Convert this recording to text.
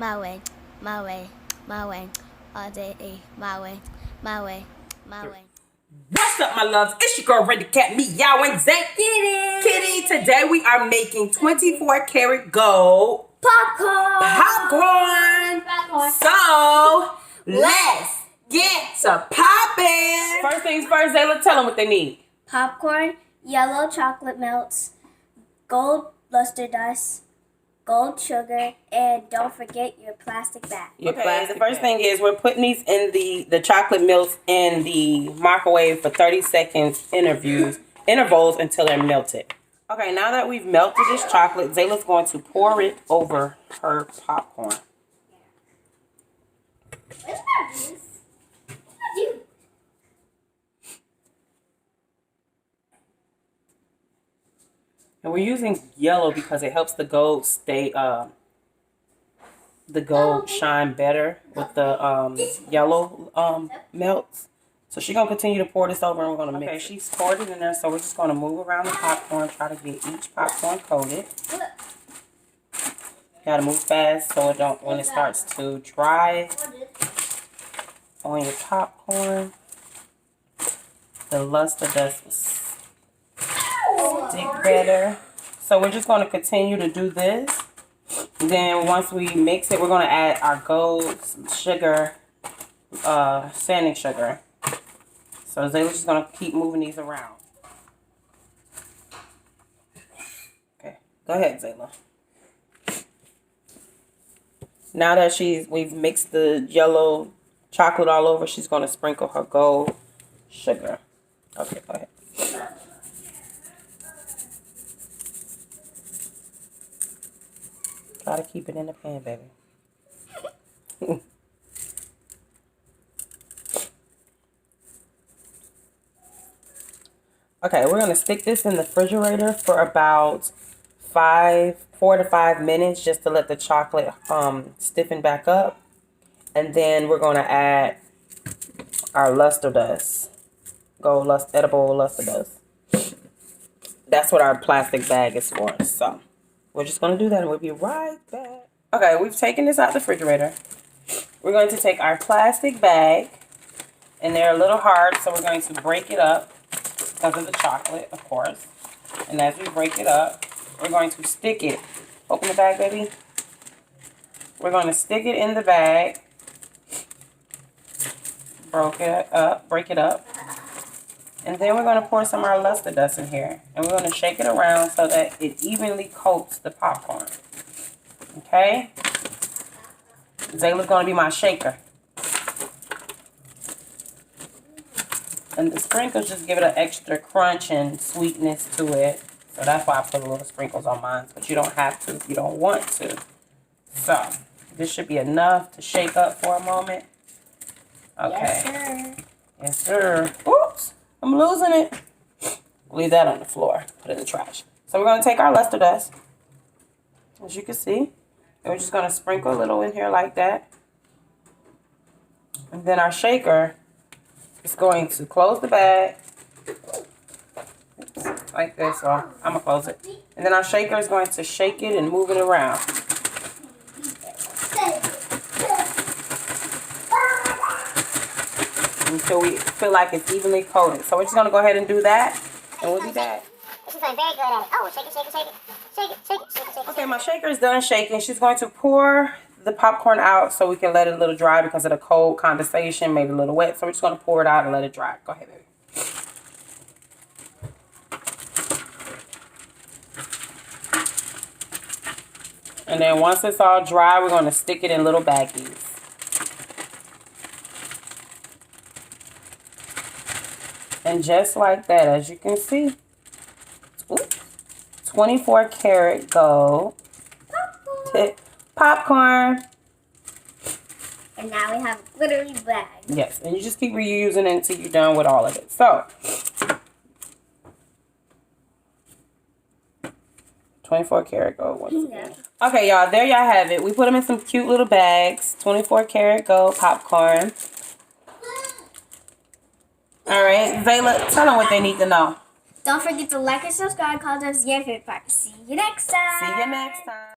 my way, my way, my way, all day, my way, my way, my way. What's up, my loves? It's your girl, Randy Cat, Meow and Zay. Kitty. Today we are making 24 karat gold popcorn. So let's get to popping. First things first, Zayla, tell them what they need. Popcorn, yellow chocolate melts, gold luster dust, gold sugar, and don't forget your plastic bag. The first thing is we're putting these in the chocolate melts in the microwave for 30 seconds intervals until they're melted. Okay, now that we've melted this chocolate, Zayla's going to pour it over her popcorn. Where's my juice? And we're using yellow because it helps the gold stay, the gold shine better with the yellow melts. So she's going to continue to pour this over and we're going to mix. Okay, she's poured it in there, so we're just going to move around the popcorn, try to get each popcorn coated. You got to move fast so it don't, when it starts to dry on your popcorn, the luster dust will stick better. So we're just going to continue to do this. Then once we mix it, we're going to add our gold sugar, sanding sugar. So Zayla's just going to keep moving these around. Okay, go ahead, Zayla. Now that we've mixed the yellow chocolate all over, she's going to sprinkle her gold sugar. Okay, go ahead. Try to keep it in the pan, baby. Okay, we're going to stick this in the refrigerator for about 4 to 5 minutes just to let the chocolate stiffen back up. And then we're going to add our luster dust. Edible luster dust. That's what our plastic bag is for. So we're just going to do that and we'll be right back. Okay, we've taken this out of the refrigerator. We're going to take our plastic bag, and they're a little hard, so we're going to break it up because of the chocolate, of course. And as we break it up, we're going to stick it. Open the bag, baby. We're going to stick it in the bag. Break it up. And then we're going to pour some of our luster dust in here. And we're going to shake it around so that it evenly coats the popcorn. Okay? Zayla's going to be my shaker. And the sprinkles just give it an extra crunch and sweetness to it. So that's why I put a little sprinkles on mine. But you don't have to if you don't want to. So this should be enough to shake up for a moment. Okay. Yes, sir. Yes, sir. Oops. I'm losing it. Leave that on the floor. Put it in the trash. So we're going to take our luster dust, as you can see. And we're just going to sprinkle a little in here like that. And then our shaker is going to close the bag. Oops, like this. So I'm going to close it. And then our shaker is going to shake it and move it around. Until we feel like it's evenly coated. So we're just going to go ahead and do that. And we'll be back. She's like very good at it. Oh, shake it, shake it, shake it. Shake it, shake it, shake it, shake it. Okay, my shaker is done shaking. She's going to pour the popcorn out so we can let it a little dry because of the cold condensation made it a little wet. So we're just going to pour it out and let it dry. Go ahead, baby. And then once it's all dry, we're going to stick it in little baggies. And just like that, as you can see, 24 karat gold popcorn. And now we have glittery bag. Yes, and you just keep reusing it until you're done with all of it. So, 24 karat gold once again. Okay, y'all, there y'all have it. We put them in some cute little bags. 24 karat gold popcorn. All right, Zayla, tell them what they need to know. Don't forget to like and subscribe. Call us your favorite part. See you next time. See you next time.